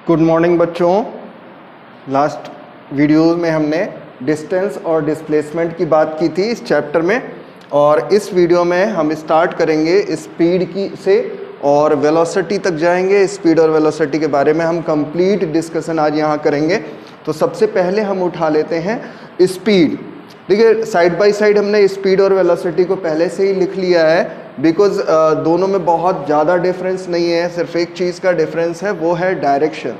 Good morning बच्चों। Last videos में हमने डिस्टेंस और डिस्प्लेसमेंट की बात की थी इस चैप्टर में, और इस वीडियो में हम स्टार्ट करेंगे स्पीड की से और वेलोसिटी तक जाएंगे। स्पीड और वेलोसिटी के बारे में हम कंप्लीट डिस्कशन आज यहाँ करेंगे। तो सबसे पहले हम उठा लेते हैं स्पीड। देखिए, साइड बाय साइड हमने स्पीड और वेलोसिटी को पहले से ही लिख लिया है, बिकॉज दोनों में बहुत ज़्यादा डिफरेंस नहीं है। सिर्फ एक चीज़ का डिफरेंस है, वो है डायरेक्शन।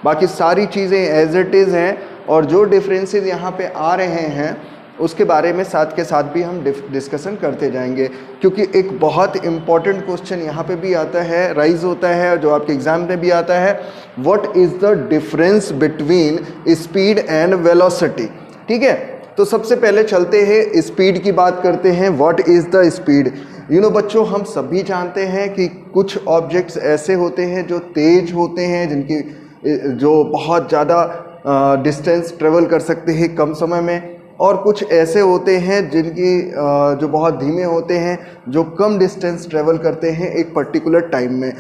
बाकी सारी चीज़ें एज इट इज़ हैं, और जो डिफरेंसेस यहाँ पे आ रहे हैं उसके बारे में साथ के साथ भी हम डिस्कशन करते जाएंगे, क्योंकि एक बहुत इम्पॉर्टेंट क्वेश्चन यहाँ पे भी आता है, राइज होता है, जो आपके एग्जाम में भी आता है। What is the difference between speed and velocity. ठीक है, तो सबसे पहले चलते हैं स्पीड की बात करते हैं। What is the speed. बच्चों, हम सभी जानते हैं कि कुछ ऑब्जेक्ट्स ऐसे होते हैं जो तेज होते हैं, जो बहुत ज़्यादा डिस्टेंस ट्रेवल कर सकते हैं कम समय में, और कुछ ऐसे होते हैं जो बहुत धीमे होते हैं, जो कम डिस्टेंस ट्रेवल करते हैं एक पर्टिकुलर टाइम में।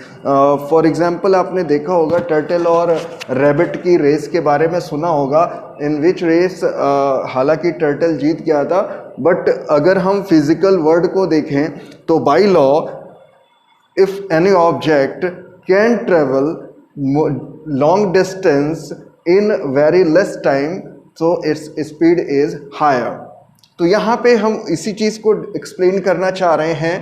फॉर एग्जांपल, आपने देखा होगा टर्टल और रैबिट की रेस के बारे में सुना होगा, इन विच रेस हालांकि टर्टल जीत गया था, बट अगर हम फिजिकल वर्ड को देखें तो by law if any object can travel long distance in very less time, so its speed is higher। तो यहाँ पे हम इसी चीज़ को एक्सप्लेन करना चाह रहे हैं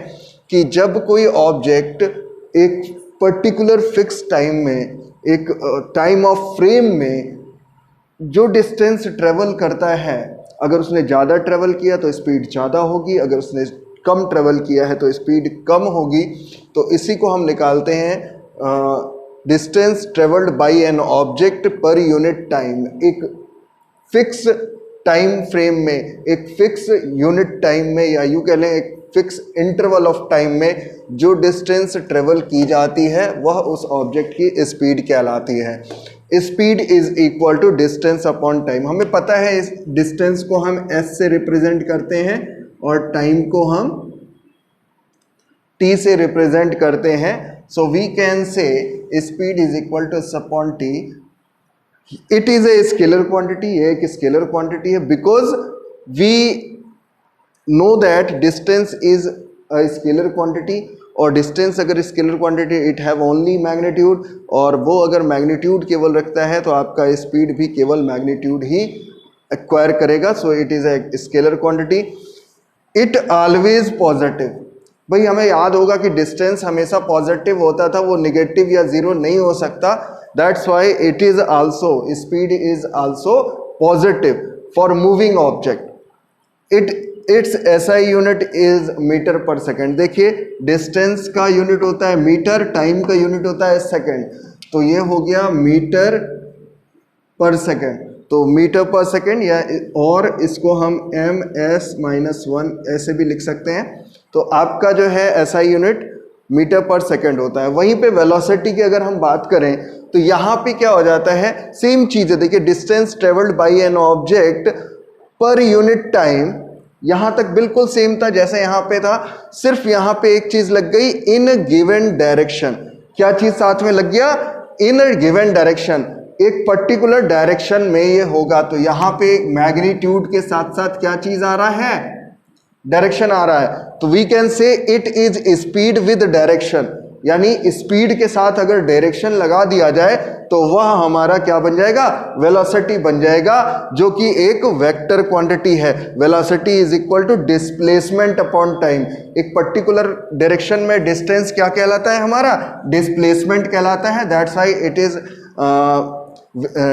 कि जब कोई ऑब्जेक्ट एक पर्टिकुलर फिक्स टाइम में, एक टाइम ऑफ फ्रेम में जो डिस्टेंस ट्रेवल करता है, अगर उसने ज़्यादा ट्रेवल किया तो स्पीड ज़्यादा होगी, अगर उसने कम ट्रेवल किया है तो स्पीड कम होगी। तो इसी को हम निकालते हैं distance travelled by an object per unit time. एक फिक्स टाइम फ्रेम में, एक फिक्स यूनिट टाइम में, या यूँ कह लें एक फिक्स इंटरवल ऑफ टाइम में जो डिस्टेंस ट्रेवल की जाती है वह उस ऑब्जेक्ट की स्पीड कहलाती है। Speed is equal to distance upon time. हमें पता है इस डिस्टेंस को हम s से रिप्रेजेंट करते हैं और टाइम को हम t से रिप्रेजेंट करते हैं। So we can say speed is equal to s upon t। It is a scalar quantity, ये एक स्केलर क्वांटिटी है, because we know that distance is a scalar quantity, और डिस्टेंस अगर scalar quantity it have only magnitude, और वो अगर magnitude केवल रखता है तो आपका स्पीड भी केवल मैग्नीट्यूड ही एक्वायर करेगा। So it is a scalar quantity. It always positive. भाई, हमें याद होगा कि डिस्टेंस हमेशा पॉजिटिव होता था, वो निगेटिव या जीरो नहीं हो सकता। That's why it is also, speed is also positive for moving object. Its SI unit is metre per second. देखिए, डिस्टेंस का यूनिट होता है मीटर, टाइम का यूनिट होता है सेकेंड, तो ये हो गया मीटर पर सेकेंड। तो मीटर पर सेकेंड, या और इसको हम ms-1 ऐसे भी लिख सकते हैं। तो आपका जो है SI unit metre per second होता है। वहीं पे वेलोसिटी की अगर हम बात करें तो यहाँ पे क्या हो जाता है, सेम चीज़ है। देखिए, distance travelled by an object per unit time, यहाँ तक बिल्कुल सेम था जैसे यहाँ पे था, सिर्फ यहाँ पे एक चीज़ लग गई, इन गिवन डायरेक्शन। क्या चीज़ साथ में लग गया? इन गिवन डायरेक्शन, एक पर्टिकुलर डायरेक्शन में ये होगा। तो यहाँ पे मैग्नीट्यूड के साथ साथ क्या चीज़ आ रहा है? डायरेक्शन आ रहा है। तो we can say it is speed with direction, यानी स्पीड के साथ अगर डायरेक्शन लगा दिया जाए तो वह हमारा क्या बन जाएगा? वेलोसिटी बन जाएगा, जो कि एक वेक्टर क्वांटिटी है। Velocity is equal to displacement upon time. एक पर्टिकुलर डायरेक्शन में डिस्टेंस क्या कहलाता है? हमारा डिस्प्लेसमेंट कहलाता है। That's why it is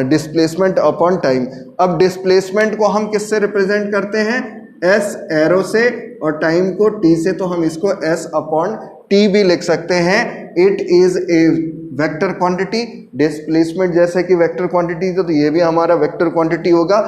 displacement upon time. अब डिस्प्लेसमेंट को हम किससे रिप्रेजेंट करते हैं? S एरो से, और टाइम को t से, तो हम इसको s अपॉन t भी लिख सकते हैं। It is A vector quantity. Displacement जैसे कि वेक्टर क्वांटिटी तो ये भी हमारा वेक्टर क्वांटिटी होगा।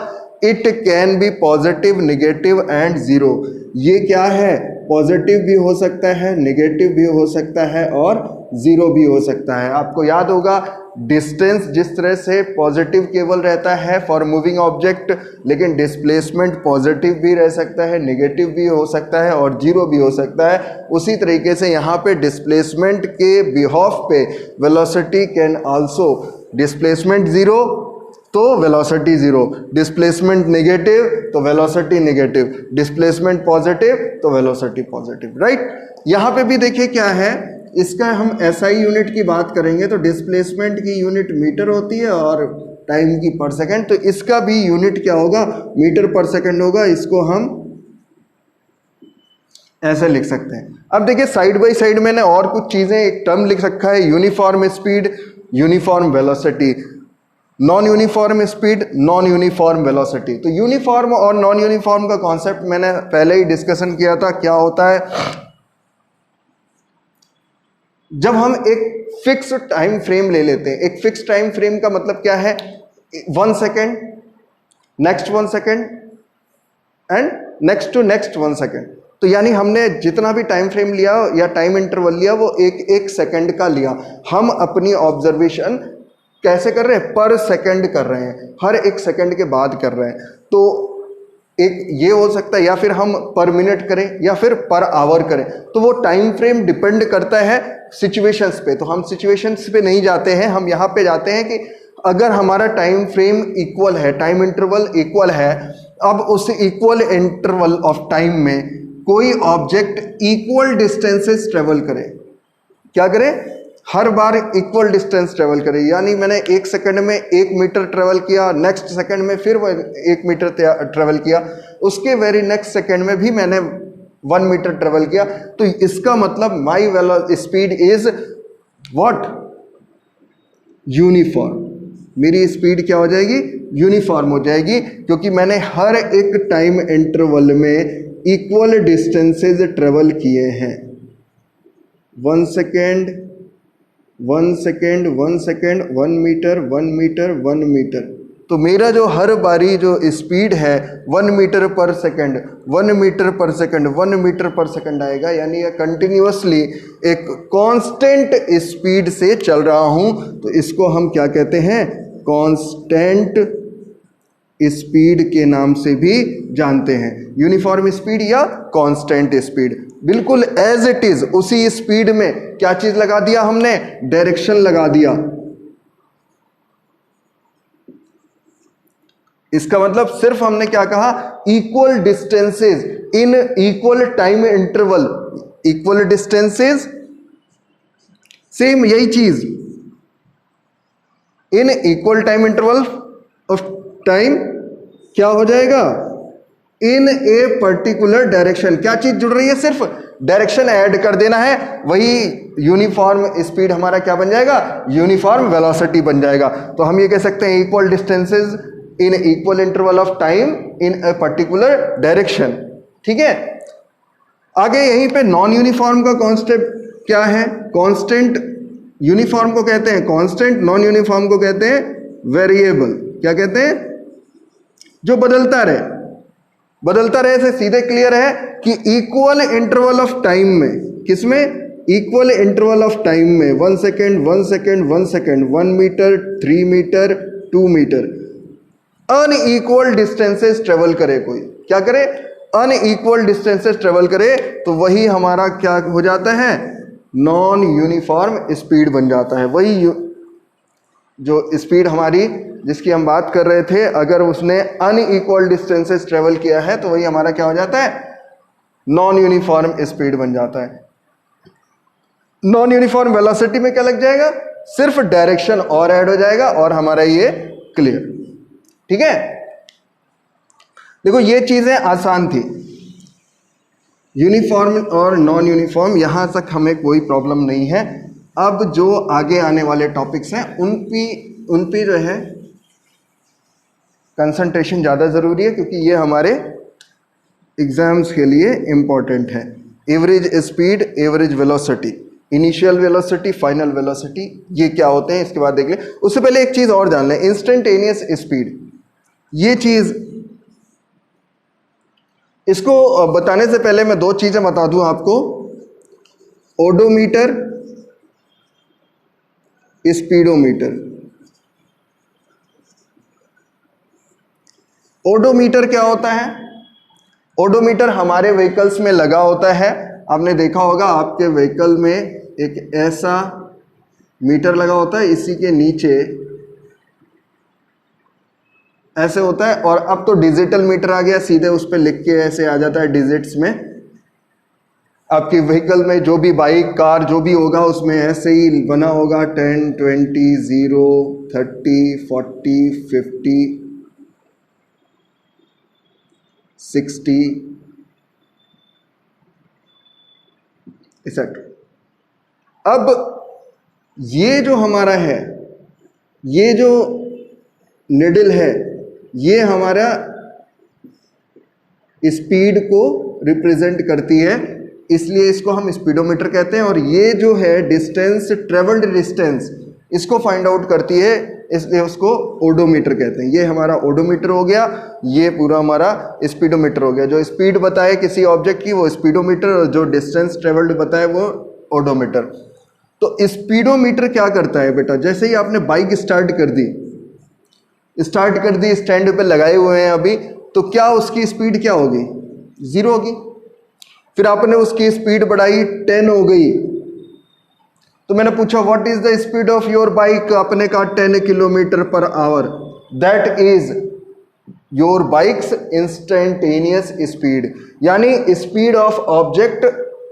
It can be positive, negative and zero. ये क्या है? पॉजिटिव भी हो सकता है, निगेटिव भी हो सकता है, और जीरो भी हो सकता है। आपको याद होगा डिस्टेंस जिस तरह से पॉजिटिव केवल रहता है फॉर मूविंग ऑब्जेक्ट, लेकिन डिस्प्लेसमेंट पॉजिटिव भी रह सकता है, नेगेटिव भी हो सकता है और जीरो भी हो सकता है। उसी तरीके से यहाँ पे डिस्प्लेसमेंट के बिहाफ पे velocity can also displacement zero तो वेलोसिटी ज़ीरो, डिस्प्लेसमेंट नेगेटिव तो वेलोसिटी नेगेटिव, डिस्प्लेसमेंट पॉजिटिव तो वेलोसिटी पॉजिटिव, राइट। यहाँ पे भी देखिए क्या है, इसका हम एसआई यूनिट की बात करेंगे तो डिस्प्लेसमेंट की यूनिट मीटर होती है और टाइम की पर सेकंड, तो इसका भी यूनिट क्या होगा, मीटर पर सेकंड होगा। इसको हम ऐसे लिख सकते हैं। अब देखिए साइड बाय साइड मैंने और कुछ चीज़ें, एक टर्म लिख रखा है uniform speed, uniform velocity, non uniform speed, non uniform velocity. तो यूनिफॉर्म और नॉन यूनिफॉर्म का कॉन्सेप्ट मैंने पहले ही डिस्कशन किया था। क्या होता है, जब हम एक फिक्स टाइम फ्रेम ले लेते हैं, एक फिक्स टाइम फ्रेम का मतलब क्या है, 1 second, next 1 second and next two next 1 second. तो यानी हमने जितना भी टाइम फ्रेम लिया या टाइम इंटरवल लिया वो एक सेकेंड का लिया। हम अपनी ऑब्जर्वेशन कैसे कर रहे हैं, पर सेकेंड कर रहे हैं, हर एक सेकेंड के बाद कर रहे हैं। तो एक ये हो सकता है, या फिर हम पर मिनट करें या फिर पर आवर करें। तो वो टाइम फ्रेम डिपेंड करता है सिचुएशंस पे। तो हम सिचुएशंस पे नहीं जाते हैं, हम यहाँ पे जाते हैं कि अगर हमारा टाइम फ्रेम इक्वल है, टाइम इंटरवल इक्वल है, अब उस इक्वल इंटरवल ऑफ टाइम में कोई ऑब्जेक्ट इक्वल डिस्टेंसेस ट्रेवल करे। क्या करे, हर बार इक्वल डिस्टेंस ट्रेवल करे। यानी मैंने 1 सेकंड में 1 मीटर ट्रेवल किया, नेक्स्ट सेकंड में फिर 1 मीटर ट्रेवल किया, उसके वेरी नेक्स्ट सेकंड में भी मैंने 1 मीटर ट्रेवल किया। तो इसका मतलब my speed is what, uniform. मेरी स्पीड क्या हो जाएगी, यूनिफॉर्म हो जाएगी, क्योंकि मैंने हर एक टाइम इंटरवल में इक्वल डिस्टेंसेस ट्रेवल किए हैं। 1 second, 1 second, 1 second, 1 metre, 1 metre, 1 metre. तो मेरा जो हर बारी जो स्पीड है 1 metre per second, 1 metre per second, 1 metre per second आएगा। यानी ये कंटिन्यूअसली एक कांस्टेंट स्पीड से चल रहा हूं। तो इसको हम क्या कहते हैं, कांस्टेंट स्पीड के नाम से भी जानते हैं। यूनिफॉर्म स्पीड या कांस्टेंट स्पीड, बिल्कुल एज इट इज उसी स्पीड में क्या चीज लगा दिया हमने, डायरेक्शन लगा दिया। इसका मतलब सिर्फ हमने क्या कहा, equal distances in equal time interval, equal distances, same यही चीज in equal time interval of time क्या हो जाएगा, इन ए पर्टिकुलर डायरेक्शन। क्या चीज जुड़ रही है, सिर्फ डायरेक्शन ऐड कर देना है, वही यूनिफॉर्म स्पीड हमारा क्या बन जाएगा, यूनिफॉर्म वेलोसिटी बन जाएगा। तो हम ये कह सकते हैं equal distances in equal interval of time in a particular direction. ठीक है, आगे यहीं पे नॉन यूनिफॉर्म का कॉन्सेप्ट क्या है, कांस्टेंट। यूनिफॉर्म को कहते हैं कांस्टेंट, नॉन यूनिफॉर्म को कहते हैं वेरिएबल। क्या कहते हैं, जो बदलता रहे। बदलता रहे से सीधे क्लियर है कि इक्वल इंटरवल ऑफ टाइम में, किसमें, इक्वल इंटरवल ऑफ टाइम में 1 second, 1 second, 1 second, 1 metre, 3 metre, 2 metre, unequal distances travel करे। कोई क्या करे, अनइक्वल डिस्टेंसेस ट्रेवल करे, तो वही हमारा क्या हो जाता है, नॉन यूनिफॉर्म स्पीड बन जाता है। वही जो स्पीड हमारी जिसकी हम बात कर रहे थे, अगर उसने अनइक्वल डिस्टेंसेस ट्रेवल किया है तो वही हमारा क्या हो जाता है, नॉन यूनिफॉर्म स्पीड बन जाता है। नॉन यूनिफॉर्म वेलोसिटी में क्या लग जाएगा, सिर्फ डायरेक्शन और ऐड हो जाएगा और हमारा ये क्लियर। ठीक है, देखो ये चीजें आसान थी, यूनिफॉर्म और नॉन यूनिफॉर्म, यहां तक हमें कोई प्रॉब्लम नहीं है। अब जो आगे आने वाले टॉपिक्स हैं उन पे जो है कंसंट्रेशन ज़्यादा ज़रूरी है, क्योंकि ये हमारे एग्जाम्स के लिए इम्पॉर्टेंट है। Average speed, average velocity, initial velocity, final velocity, ये क्या होते हैं इसके बाद देख लें। उससे पहले एक चीज़ और जान लें, इंस्टेंटेनियस स्पीड। ये चीज़, इसको बताने से पहले मैं 2 चीज़ें बता दूं आपको, ओडोमीटर, स्पीडोमीटर। ओडोमीटर क्या होता है, ओडोमीटर हमारे व्हीकल्स में लगा होता है। आपने देखा होगा आपके व्हीकल में एक ऐसा मीटर लगा होता है, इसी के नीचे ऐसे होता है। और अब तो डिजिटल मीटर आ गया, सीधे उस पर लिख के ऐसे आ जाता है डिजिट्स में। आपकी व्हीकल में जो भी बाइक कार जो भी होगा उसमें ऐसे ही बना होगा 10 20 0 30 40 50 60 एक्सेट्रा। अब ये जो हमारा है, ये जो निडल है, ये हमारा स्पीड को रिप्रेजेंट करती है, इसलिए इसको हम स्पीडोमीटर कहते हैं। और ये जो है डिस्टेंस, ट्रेवल्ड डिस्टेंस, इसको फाइंड आउट करती है, इसलिए उसको ओडोमीटर कहते हैं। ये हमारा ओडोमीटर हो गया, ये पूरा हमारा स्पीडोमीटर हो गया। जो स्पीड बताए किसी ऑब्जेक्ट की वो स्पीडोमीटर, और जो डिस्टेंस ट्रेवल्ड बताए वो ओडोमीटर। तो स्पीडोमीटर क्या करता है बेटा, जैसे ही आपने बाइक स्टार्ट कर दी, स्टैंड पे लगाए हुए हैं अभी, तो क्या उसकी स्पीड क्या होगी, 0 होगी। फिर आपने उसकी स्पीड बढ़ाई, 10 हो गई, तो मैंने पूछा what is the speed of your bike, आपने कहा 10 kilometre per hour. That is your bike's instantaneous speed, यानी speed of object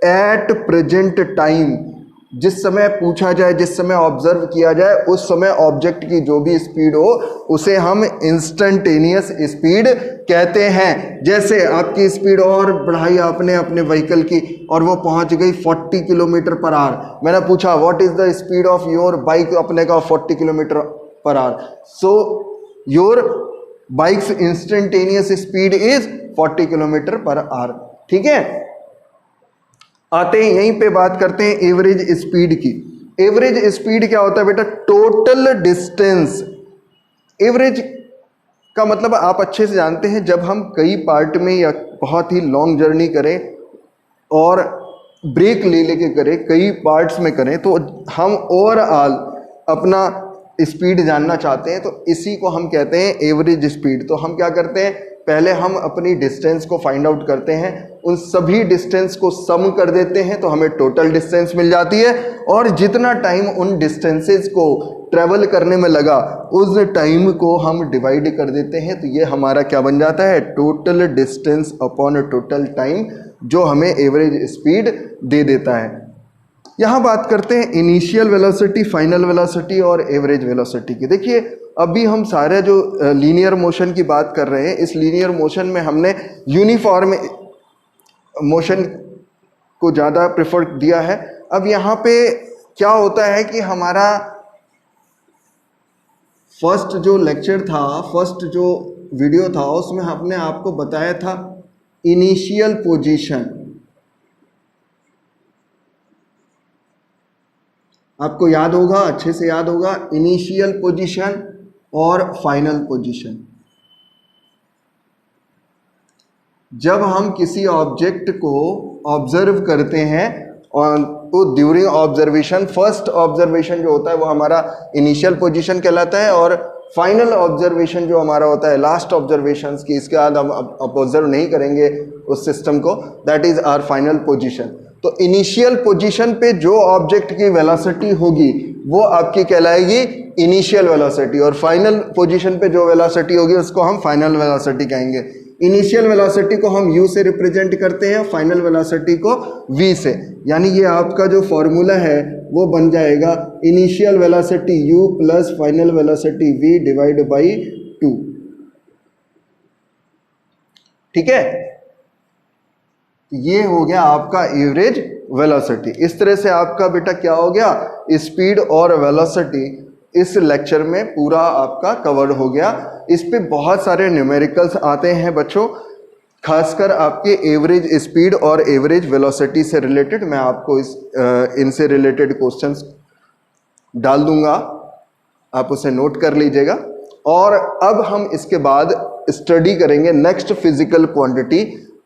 at present time. जिस समय पूछा जाए, जिस समय ऑब्जर्व किया जाए, उस समय ऑब्जेक्ट की जो भी स्पीड हो उसे हम इंस्टेंटेनियस स्पीड कहते हैं। जैसे आपकी स्पीड और बढ़ाई आपने अपने व्हीकल की और वो पहुंच गई 40 किलोमीटर पर आवर। मैंने पूछा what is the speed of your bike, अपने का 40 kilometre per our. So your bike's instantaneous speed is 40 kilometre per our. ठीक है, आते हैं यहीं पे बात करते हैं एवरेज स्पीड की। एवरेज स्पीड क्या होता है बेटा, टोटल डिस्टेंस। एवरेज का मतलब आप अच्छे से जानते हैं, जब हम कई पार्ट में या बहुत ही लॉन्ग जर्नी करें और ब्रेक ले लेके करें, कई पार्ट्स में करें, तो हम ओवरऑल अपना स्पीड जानना चाहते हैं, तो इसी को हम कहते हैं एवरेज स्पीड। तो हम क्या करते हैं, पहले हम अपनी डिस्टेंस को फाइंड आउट करते हैं, उन सभी डिस्टेंस को सम कर देते हैं तो हमें टोटल डिस्टेंस मिल जाती है। और जितना टाइम उन डिस्टेंसेस को ट्रेवल करने में लगा, उस टाइम को हम डिवाइड कर देते हैं, तो ये हमारा क्या बन जाता है, total distance upon total time, जो हमें एवरेज स्पीड दे देता है। यहाँ बात करते हैं इनिशियल वेलोसिटी, फाइनल वेलोसिटी और एवरेज वेलोसिटी की। देखिए अभी हम सारे जो लीनियर मोशन की बात कर रहे हैं, इस लीनियर मोशन में हमने यूनिफॉर्म मोशन को ज़्यादा प्रेफर दिया है। अब यहाँ पे क्या होता है कि हमारा फर्स्ट जो लेक्चर था, फर्स्ट जो वीडियो था, उसमें हमने आपको बताया था इनिशियल पोजीशन। आपको याद होगा, अच्छे से याद होगा, इनिशियल पोजीशन और फाइनल पोजीशन। जब हम किसी ऑब्जेक्ट को ऑब्जर्व करते हैं और तो ड्यूरिंग ऑब्जर्वेशन, फर्स्ट ऑब्जर्वेशन जो होता है वो हमारा इनिशियल पोजीशन कहलाता है, और फाइनल ऑब्जर्वेशन जो हमारा होता है लास्ट ऑब्जर्वेशंस की, इसके बाद हम ऑब्जर्व नहीं करेंगे उस सिस्टम को, that is our final position. तो इनिशियल पोजीशन पे जो ऑब्जेक्ट की वेलोसिटी होगी वो आपकी कहलाएगी इनिशियल वेलोसिटी, और फाइनल पोजीशन पे जो वेलोसिटी होगी उसको हम फाइनल वेलोसिटी कहेंगे। इनिशियल वेलोसिटी को हम u से रिप्रेजेंट करते हैं, फाइनल वेलोसिटी को v से। यानी ये आपका जो फॉर्मूला है वो बन जाएगा initial velocity u plus final velocity v divide by 2। ठीक है, ये हो गया आपका एवरेज वेलोसिटी। इस तरह से आपका बेटा क्या हो गया, स्पीड और वेलोसिटी इस लेक्चर में पूरा आपका कवर हो गया। इस पे बहुत सारे न्यूमेरिकल्स आते हैं बच्चों, खासकर आपके एवरेज स्पीड और एवरेज वेलोसिटी से रिलेटेड। मैं आपको इनसे रिलेटेड क्वेश्चंस डाल दूंगा, आप उसे नोट कर लीजिएगा। और अब हम इसके बाद स्टडी करेंगे नेक्स्ट फिजिकल क्वांटिटी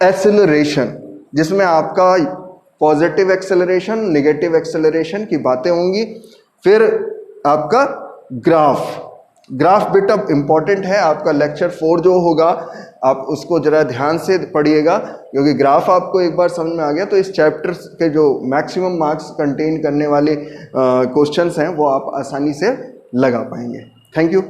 एक्सेलरेशन, जिसमें आपका पॉजिटिव एक्सेलरेशन, नेगेटिव एक्सेलरेशन की बातें होंगी। फिर आपका ग्राफ बेटा इंपॉर्टेंट है, आपका लेक्चर 4 जो होगा आप उसको जरा ध्यान से पढ़िएगा, क्योंकि ग्राफ आपको एक बार समझ में आ गया तो इस चैप्टर के जो मैक्सिमम मार्क्स कंटेन करने वाले क्वेश्चंस हैं वो आप आसानी से लगा पाएंगे। Thank you.